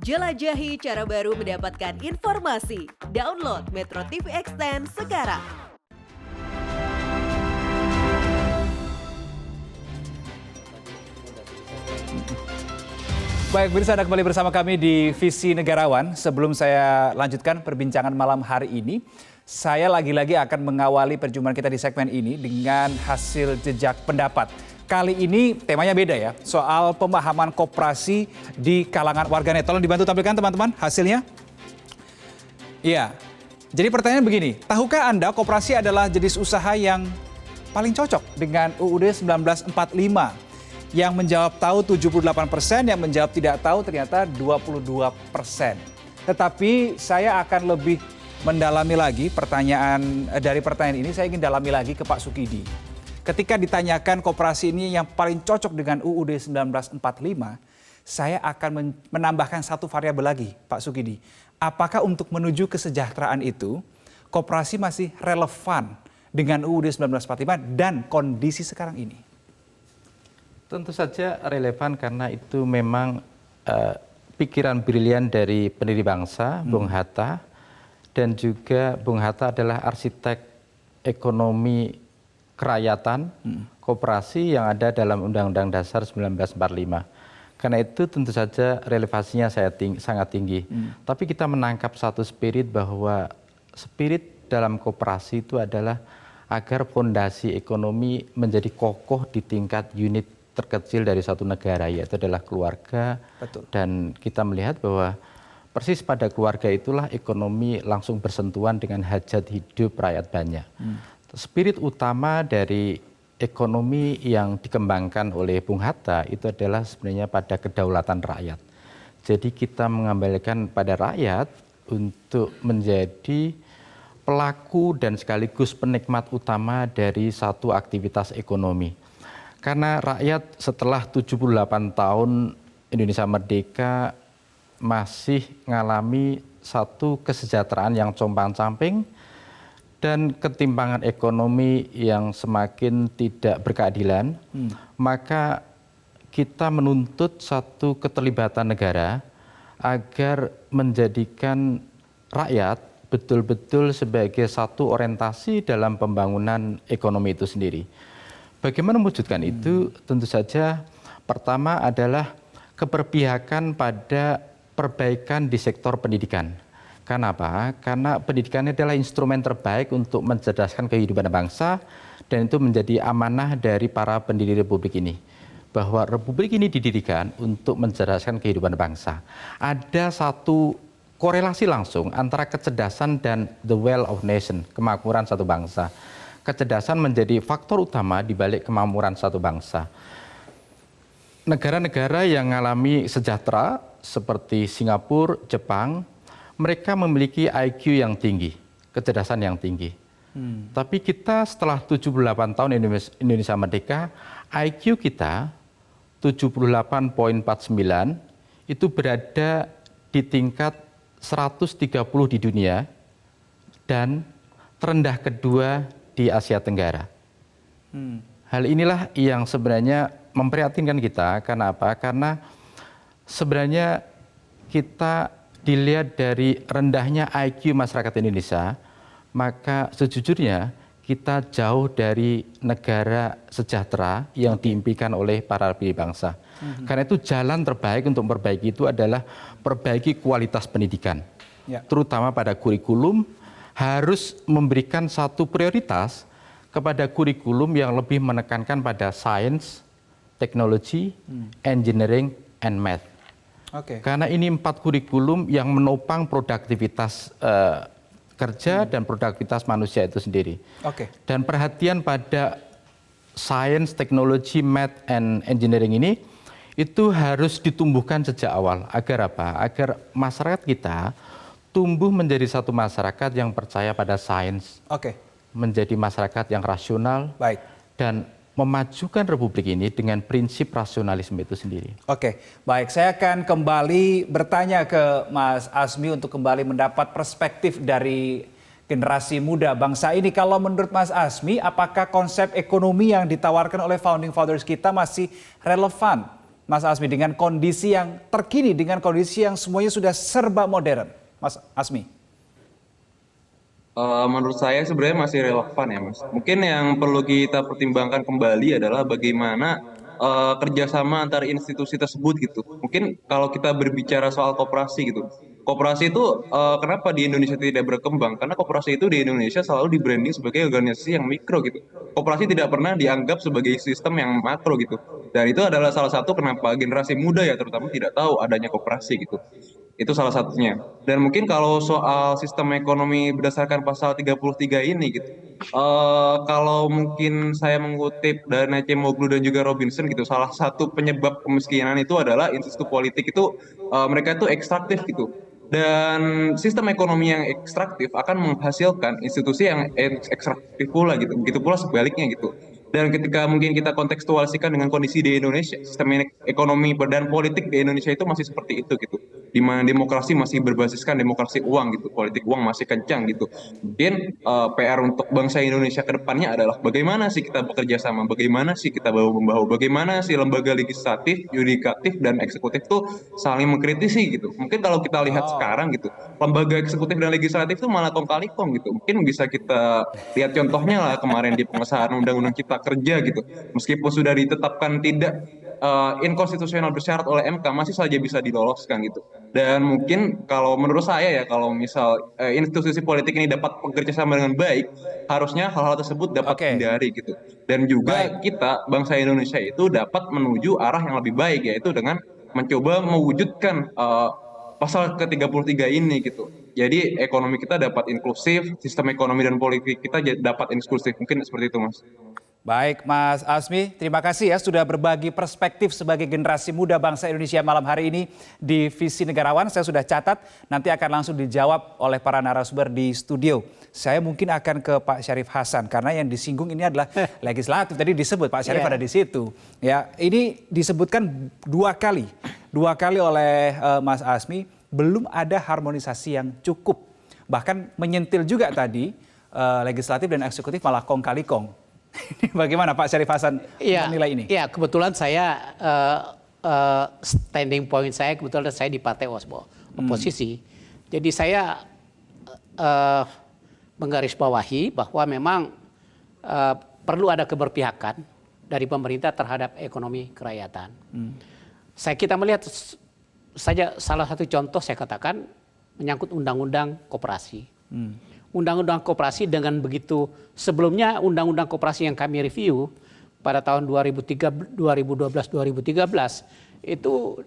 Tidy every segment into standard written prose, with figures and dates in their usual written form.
Jelajahi cara baru mendapatkan informasi. Download Metro TV Extend sekarang. Baik, pemirsa, Anda kembali bersama kami di Visi Negarawan. Sebelum saya lanjutkan perbincangan malam hari ini, saya lagi-lagi akan mengawali perjumpaan kita di segmen ini dengan hasil jejak pendapat. Kali ini temanya beda ya, soal pemahaman koperasi di kalangan warganet. Tolong dibantu tampilkan teman-teman hasilnya. Iya, jadi pertanyaan begini, tahukah Anda koperasi adalah jenis usaha yang paling cocok dengan UUD 1945? Yang menjawab tahu 78%, yang menjawab tidak tahu ternyata 22%. Tetapi saya akan lebih mendalami lagi dari pertanyaan ini, saya ingin dalami lagi ke Pak Sukidi. Ketika ditanyakan koperasi ini yang paling cocok dengan UUD 1945, saya akan menambahkan satu variabel lagi, Pak Sukidi. Apakah untuk menuju kesejahteraan itu, koperasi masih relevan dengan UUD 1945 dan kondisi sekarang ini? Tentu saja relevan karena itu memang pikiran brilian dari pendiri bangsa, Bung Hatta, dan juga Bung Hatta adalah arsitek ekonomi kerakyatan, koperasi yang ada dalam Undang-Undang Dasar 1945. Karena itu tentu saja relevansinya sangat tinggi. Tapi kita menangkap satu spirit bahwa spirit dalam koperasi itu adalah agar fondasi ekonomi menjadi kokoh di tingkat unit terkecil dari satu negara, yaitu adalah keluarga. Betul. Dan kita melihat bahwa persis pada keluarga itulah ekonomi langsung bersentuhan dengan hajat hidup rakyat banyak. Spirit utama dari ekonomi yang dikembangkan oleh Bung Hatta itu adalah sebenarnya pada kedaulatan rakyat. Jadi kita mengembalikan pada rakyat untuk menjadi pelaku dan sekaligus penikmat utama dari satu aktivitas ekonomi. Karena rakyat setelah 78 tahun Indonesia merdeka masih mengalami satu kesejahteraan yang compang-camping dan ketimpangan ekonomi yang semakin tidak berkeadilan, maka kita menuntut satu keterlibatan negara agar menjadikan rakyat betul-betul sebagai satu orientasi dalam pembangunan ekonomi itu sendiri. Bagaimana mewujudkan itu? Tentu saja pertama adalah keberpihakan pada perbaikan di sektor pendidikan. Kenapa? Karena pendidikan adalah instrumen terbaik untuk mencerdaskan kehidupan bangsa dan itu menjadi amanah dari para pendiri republik ini. Bahwa republik ini didirikan untuk mencerdaskan kehidupan bangsa. Ada satu korelasi langsung antara kecerdasan dan the wealth of nation, kemakmuran satu bangsa. Kecerdasan menjadi faktor utama di balik kemakmuran satu bangsa. Negara-negara yang mengalami sejahtera seperti Singapura, Jepang, mereka memiliki IQ yang tinggi, kecerdasan yang tinggi. Tapi kita setelah 78 tahun Indonesia merdeka, IQ kita 78,49 itu berada di tingkat 130 di dunia dan terendah kedua di Asia Tenggara. Hal inilah yang sebenarnya memprihatinkan kita. Karena apa? Karena sebenarnya kita dilihat dari rendahnya IQ masyarakat Indonesia, maka sejujurnya kita jauh dari negara sejahtera yang diimpikan oleh para pendiri bangsa. Karena itu jalan terbaik untuk memperbaiki itu adalah perbaiki kualitas pendidikan. Terutama pada kurikulum, harus memberikan satu prioritas kepada kurikulum yang lebih menekankan pada sains, teknologi, engineering, and math. Karena ini 4 kurikulum yang menopang produktivitas kerja dan produktivitas manusia itu sendiri. Dan perhatian pada sains, teknologi, math, and engineering ini itu harus ditumbuhkan sejak awal. Agar apa? Agar masyarakat kita tumbuh menjadi satu masyarakat yang percaya pada sains, menjadi masyarakat yang rasional, dan memajukan republik ini dengan prinsip rasionalisme itu sendiri. Baik, saya akan kembali bertanya ke Mas Azmi untuk kembali mendapat perspektif dari generasi muda bangsa ini. Kalau menurut Mas Azmi, apakah konsep ekonomi yang ditawarkan oleh founding fathers kita masih relevan Mas Asmi, dengan kondisi yang terkini, dengan kondisi yang semuanya sudah serba modern, Mas Asmi? Menurut saya sebenarnya masih relevan ya Mas. Mungkin yang perlu kita pertimbangkan kembali adalah bagaimana kerjasama antar institusi tersebut gitu. Mungkin kalau kita berbicara soal koperasi gitu, koperasi itu kenapa di Indonesia tidak berkembang? Karena koperasi itu di Indonesia selalu di branding sebagai organisasi yang mikro gitu. Koperasi tidak pernah dianggap sebagai sistem yang makro gitu. Dan itu adalah salah satu kenapa generasi muda ya terutama tidak tahu adanya koperasi gitu. Itu salah satunya. Dan mungkin kalau soal sistem ekonomi berdasarkan pasal 33 ini gitu. Kalau mungkin saya mengutip dari Acemoglu dan juga Robinson gitu, salah satu penyebab kemiskinan itu adalah institusi politik itu mereka itu ekstraktif gitu. Dan sistem ekonomi yang ekstraktif akan menghasilkan institusi yang ekstraktif pula gitu. Begitu pula sebaliknya gitu. Dan ketika mungkin kita kontekstualisasikan dengan kondisi di Indonesia, sistem ekonomi dan politik di Indonesia itu masih seperti itu gitu. Di mana demokrasi masih berbasiskan demokrasi uang gitu, politik uang masih kencang gitu. Mungkin PR untuk bangsa Indonesia ke depannya adalah bagaimana sih kita bekerja sama, bagaimana sih kita bahu-membahu, bagaimana sih lembaga legislatif, yudikatif, dan eksekutif tuh saling mengkritisi gitu. Mungkin kalau kita lihat sekarang gitu, lembaga eksekutif dan legislatif itu malah kong kali kong gitu. Mungkin bisa kita lihat contohnya lah kemarin di pengesahan undang-undang Cipta Kerja gitu. Meskipun sudah ditetapkan tidak inkonstitusional bersyarat oleh MK, masih saja bisa diloloskan gitu. Dan mungkin kalau menurut saya ya, kalau misal institusi politik ini dapat bekerja sama dengan baik, harusnya hal-hal tersebut dapat dihindari gitu. Dan juga kita bangsa Indonesia itu dapat menuju arah yang lebih baik, yaitu dengan mencoba mewujudkan pasal ke-33 ini gitu. Jadi ekonomi kita dapat inklusif, sistem ekonomi dan politik kita dapat inklusif. Mungkin seperti itu, Mas. Baik Mas Asmi, terima kasih ya sudah berbagi perspektif sebagai generasi muda bangsa Indonesia malam hari ini di Visi Negarawan. Saya sudah catat, nanti akan langsung dijawab oleh para narasumber di studio. Saya mungkin akan ke Pak Syarif Hasan, karena yang disinggung ini adalah legislatif. Tadi disebut Pak Syarif ada di situ. Ya, ini disebutkan dua kali oleh Mas Asmi, belum ada harmonisasi yang cukup. Bahkan menyentil juga tadi, legislatif dan eksekutif malah kong kali kong. Bagaimana Pak Syarif Hasan menilai ini? Ya, kebetulan saya standing point saya kebetulan saya di partai oposisi. Jadi saya menggarisbawahi bahwa memang perlu ada keberpihakan dari pemerintah terhadap ekonomi kerakyatan. Kita melihat saja salah satu contoh saya katakan menyangkut undang-undang koperasi. Undang-undang koperasi dengan begitu sebelumnya undang-undang koperasi yang kami review pada tahun 2012-2013 itu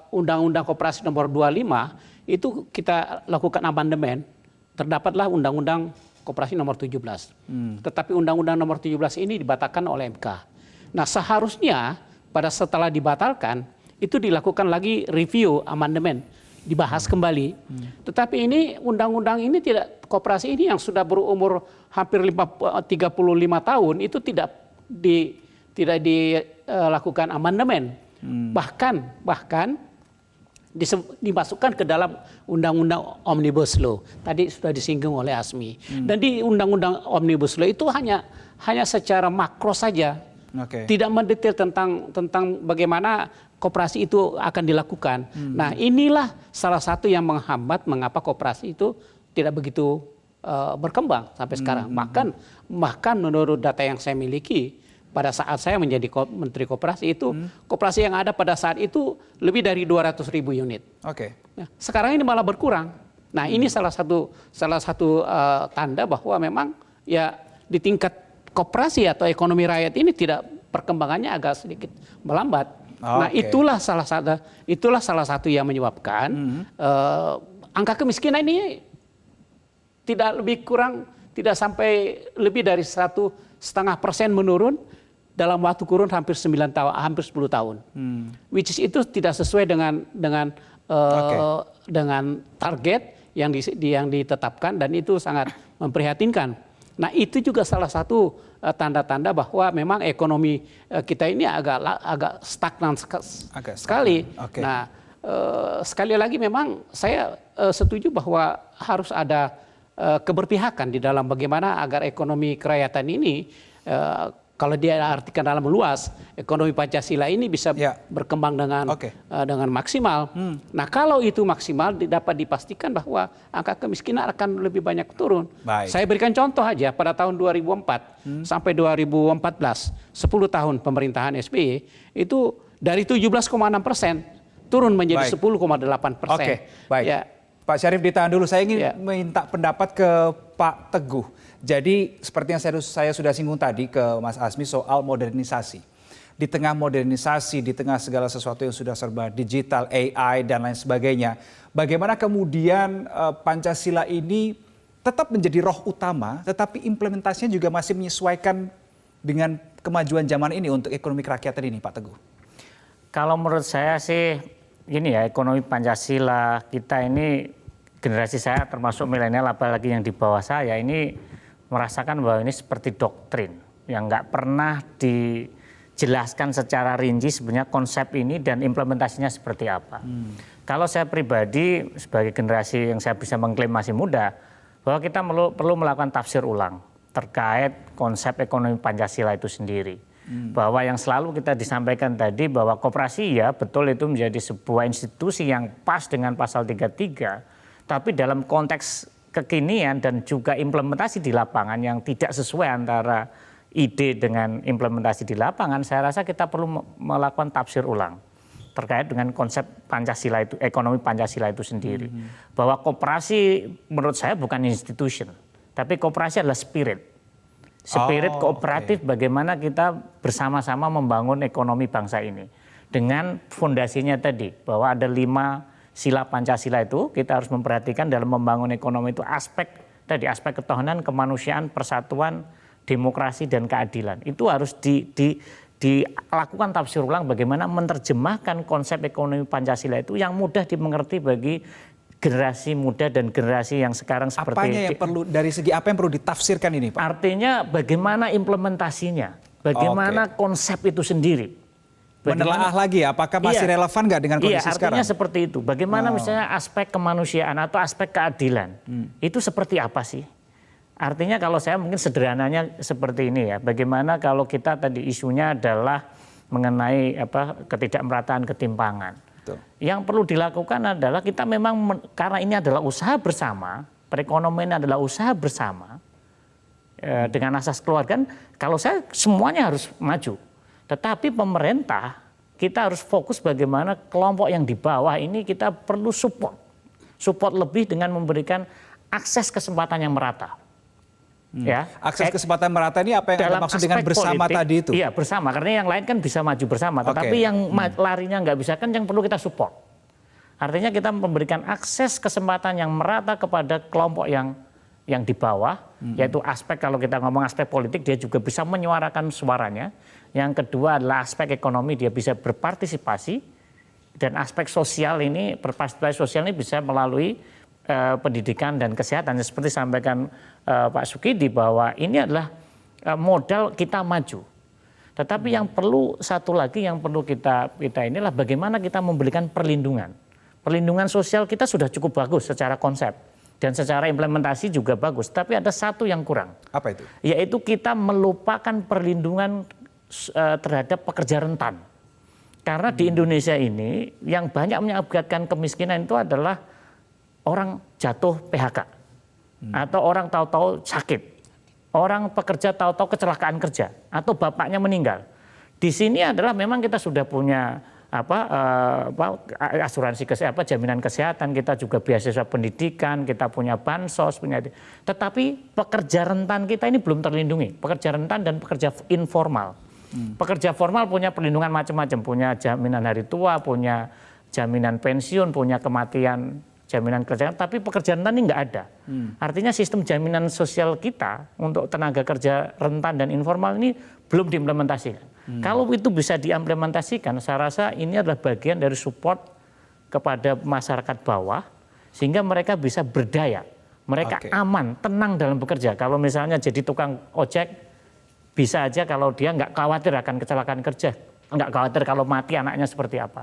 undang-undang koperasi nomor 25 itu kita lakukan amandemen, terdapatlah undang-undang koperasi nomor 17. Tetapi undang-undang nomor 17 ini dibatalkan oleh MK. Nah, seharusnya setelah dibatalkan itu dilakukan lagi review amandemen, dibahas kembali. Tetapi ini undang-undang ini tidak, koperasi ini yang sudah berumur hampir 35 tahun itu tidak dilakukan amandemen. Bahkan dimasukkan ke dalam undang-undang Omnibus Law. Tadi sudah disinggung oleh Asmi. Dan di undang-undang Omnibus Law itu hanya secara makro saja. Tidak mendetail tentang bagaimana koperasi itu akan dilakukan. Nah, inilah salah satu yang menghambat mengapa koperasi itu tidak begitu berkembang sampai sekarang. Bahkan menurut data yang saya miliki pada saat saya menjadi Menteri Koperasi itu, koperasi yang ada pada saat itu lebih dari 200.000 unit. Nah, sekarang ini malah berkurang. Nah, ini salah satu tanda bahwa memang ya di tingkat koperasi atau ekonomi rakyat ini perkembangannya agak sedikit melambat. Nah, itulah salah satu yang menyebabkan angka kemiskinan ini tidak sampai lebih dari 1,5% menurun dalam waktu kurun hampir 9 tahun, hampir 10 tahun. Which is itu tidak sesuai dengan target yang ditetapkan, dan itu sangat memprihatinkan. Nah, itu juga salah satu tanda-tanda bahwa memang ekonomi kita ini agak stagnan sekali. Nah, sekali lagi memang saya setuju bahwa harus ada keberpihakan di dalam bagaimana agar ekonomi kerakyatan ini kalau dia artikan dalam luas, ekonomi Pancasila ini bisa berkembang dengan maksimal. Nah, kalau itu maksimal dapat dipastikan bahwa angka kemiskinan akan lebih banyak turun. Baik. Saya berikan contoh aja pada tahun 2004 sampai 2014, 10 tahun pemerintahan SBY itu dari 17,6% turun menjadi 10,8%. Oke, baik. Ya. Pak Syarif ditahan dulu, saya ingin minta pendapat ke Pak Teguh. Jadi seperti yang saya sudah singgung tadi ke Mas Asmi soal modernisasi. Di tengah modernisasi, di tengah segala sesuatu yang sudah serba digital, AI dan lain sebagainya. Bagaimana kemudian Pancasila ini tetap menjadi roh utama, tetapi implementasinya juga masih menyesuaikan dengan kemajuan zaman ini untuk ekonomi kerakyatan ini, Pak Teguh? Kalau menurut saya sih gini ya, ekonomi Pancasila kita ini, generasi saya termasuk milenial apalagi yang di bawah saya ini merasakan bahwa ini seperti doktrin yang nggak pernah dijelaskan secara rinci sebenarnya konsep ini dan implementasinya seperti apa. Kalau saya pribadi sebagai generasi yang saya bisa mengklaim masih muda, bahwa kita perlu melakukan tafsir ulang terkait konsep ekonomi Pancasila itu sendiri. Bahwa yang selalu kita disampaikan tadi bahwa koperasi ya betul itu menjadi sebuah institusi yang pas dengan pasal 33, tapi dalam konteks kekinian dan juga implementasi di lapangan yang tidak sesuai antara ide dengan implementasi di lapangan, saya rasa kita perlu melakukan tafsir ulang terkait dengan konsep Pancasila itu, ekonomi Pancasila itu sendiri. Bahwa koperasi menurut saya bukan institution, tapi koperasi adalah spirit kooperatif, bagaimana kita bersama-sama membangun ekonomi bangsa ini. Dengan fondasinya tadi, bahwa ada 5 sila Pancasila itu, kita harus memperhatikan dalam membangun ekonomi itu aspek ketahanan, kemanusiaan, persatuan, demokrasi, dan keadilan. Itu harus dilakukan tafsir ulang bagaimana menerjemahkan konsep ekonomi Pancasila itu yang mudah dimengerti bagi generasi muda dan generasi yang sekarang seperti Apanya yang perlu, dari segi apa yang perlu ditafsirkan ini, Pak? Artinya bagaimana implementasinya, bagaimana konsep itu sendiri. Menelaah lagi apakah masih relevan nggak dengan kondisi sekarang? Artinya seperti itu. Bagaimana misalnya aspek kemanusiaan atau aspek keadilan, itu seperti apa sih? Artinya kalau saya mungkin sederhananya seperti ini ya, bagaimana kalau kita tadi isunya adalah mengenai ketidakmerataan, ketimpangan. Yang perlu dilakukan adalah kita memang karena ini adalah usaha bersama, perekonomian adalah usaha bersama dengan asas keluarga. Kalau saya semuanya harus maju, tetapi pemerintah kita harus fokus bagaimana kelompok yang di bawah ini kita perlu support lebih dengan memberikan akses kesempatan yang merata. Ya, akses kesempatan merata ini apa yang Anda maksud dengan bersama politik, tadi itu? Iya, bersama, karena yang lain kan bisa maju bersama, tetapi yang larinya nggak bisa kan yang perlu kita support. Artinya kita memberikan akses kesempatan yang merata kepada kelompok yang di bawah, yaitu aspek, kalau kita ngomong aspek politik, dia juga bisa menyuarakan suaranya. Yang kedua adalah aspek ekonomi, dia bisa berpartisipasi, dan aspek sosial ini, berpartisipasi sosial ini bisa melalui pendidikan dan kesehatan. Seperti sampaikan Pak Sukidi bahwa ini adalah modal kita maju. Tetapi yang perlu satu lagi yang perlu kita inilah bagaimana kita memberikan perlindungan. Perlindungan sosial kita sudah cukup bagus secara konsep dan secara implementasi juga bagus. Tapi ada satu yang kurang. Apa itu? Yaitu kita melupakan perlindungan terhadap pekerja rentan. Karena di Indonesia ini yang banyak mengakibatkan kemiskinan itu adalah orang jatuh PHK atau orang tahu-tahu sakit, orang pekerja tahu-tahu kecelakaan kerja atau bapaknya meninggal. Di sini adalah memang kita sudah punya asuransi kesehatan, jaminan kesehatan, kita juga beasiswa pendidikan, kita punya bansos, tetapi pekerja rentan kita ini belum terlindungi, pekerja rentan dan pekerja informal. Pekerja formal punya perlindungan macam-macam, punya jaminan hari tua, punya jaminan pensiun, punya kematian, jaminan kerja, tapi pekerja rentan ini nggak ada. Artinya sistem jaminan sosial kita untuk tenaga kerja rentan dan informal ini belum diimplementasikan. Kalau itu bisa diimplementasikan, saya rasa ini adalah bagian dari support kepada masyarakat bawah, sehingga mereka bisa berdaya, mereka aman, tenang dalam bekerja. Kalau misalnya jadi tukang ojek, bisa aja kalau dia nggak khawatir akan kecelakaan kerja, nggak khawatir kalau mati anaknya seperti apa.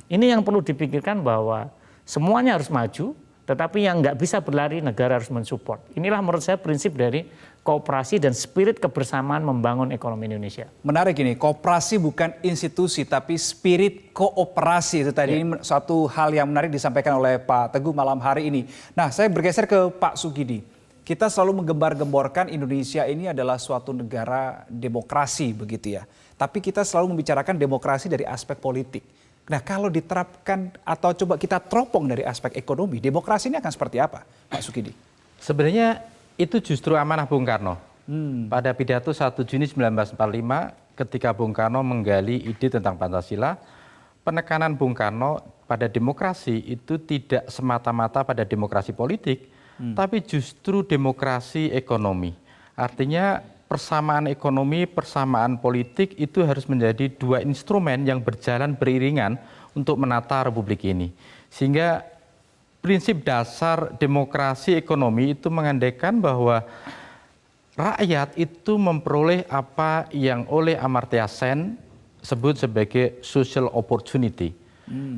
Ini yang perlu dipikirkan bahwa semuanya harus maju, Tetapi yang nggak bisa berlari, negara harus mensupport. Inilah menurut saya prinsip dari kooperasi dan spirit kebersamaan membangun ekonomi Indonesia. Menarik ini, kooperasi bukan institusi tapi spirit kooperasi. Itu tadi suatu hal yang menarik disampaikan oleh Pak Teguh malam hari ini. Nah, saya bergeser ke Pak Sugidi. Kita selalu menggembar-gemborkan Indonesia ini adalah suatu negara demokrasi begitu ya. Tapi kita selalu membicarakan demokrasi dari aspek politik. Nah, kalau diterapkan atau coba kita teropong dari aspek ekonomi, demokrasi ini akan seperti apa, Pak Sugidi? Sebenarnya itu justru amanah Bung Karno. Pada pidato 1 Juni 1945 ketika Bung Karno menggali ide tentang Pancasila, penekanan Bung Karno pada demokrasi itu tidak semata-mata pada demokrasi politik, tapi justru demokrasi ekonomi. Artinya persamaan ekonomi, persamaan politik itu harus menjadi dua instrumen yang berjalan beriringan untuk menata republik ini. Sehingga prinsip dasar demokrasi ekonomi itu mengandaikan bahwa rakyat itu memperoleh apa yang oleh Amartya Sen sebut sebagai social opportunity.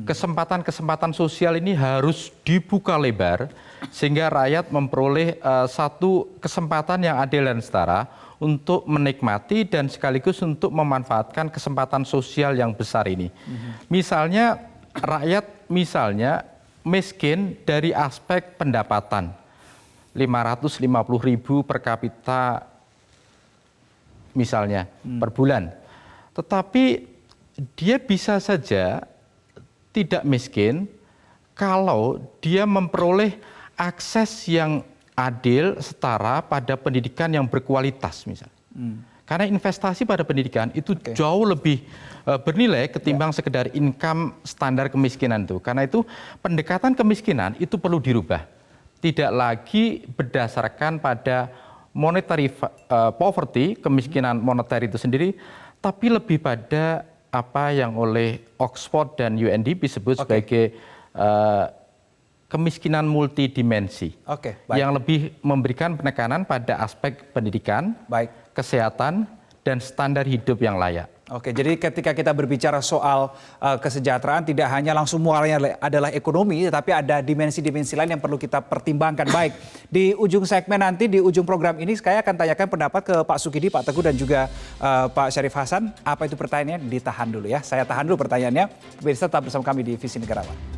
Kesempatan-kesempatan sosial ini harus dibuka lebar sehingga rakyat memperoleh satu kesempatan yang adil dan setara untuk menikmati dan sekaligus untuk memanfaatkan kesempatan sosial yang besar ini. Misalnya rakyat miskin dari aspek pendapatan 550.000 per kapita misalnya per bulan. Tetapi dia bisa saja tidak miskin kalau dia memperoleh akses yang adil, setara pada pendidikan yang berkualitas misalnya. Karena investasi pada pendidikan itu jauh lebih bernilai ketimbang sekedar income standar kemiskinan itu. Karena itu pendekatan kemiskinan itu perlu dirubah. Tidak lagi berdasarkan pada monetary poverty, kemiskinan moneter itu sendiri, tapi lebih pada apa yang oleh Oxford dan UNDP disebut sebagai kemiskinan multidimensi, yang lebih memberikan penekanan pada aspek pendidikan, kesehatan, dan standar hidup yang layak. Oke, jadi ketika kita berbicara soal kesejahteraan tidak hanya langsung muaranya adalah ekonomi, tetapi ada dimensi-dimensi lain yang perlu kita pertimbangkan. Baik, di ujung segmen nanti, di ujung program ini saya akan tanyakan pendapat ke Pak Sugidi, Pak Teguh, dan juga Pak Syarif Hasan. Apa itu pertanyaannya? Ditahan dulu ya, saya tahan dulu pertanyaannya. Pemirsa tetap bersama kami di Visi Negarawan.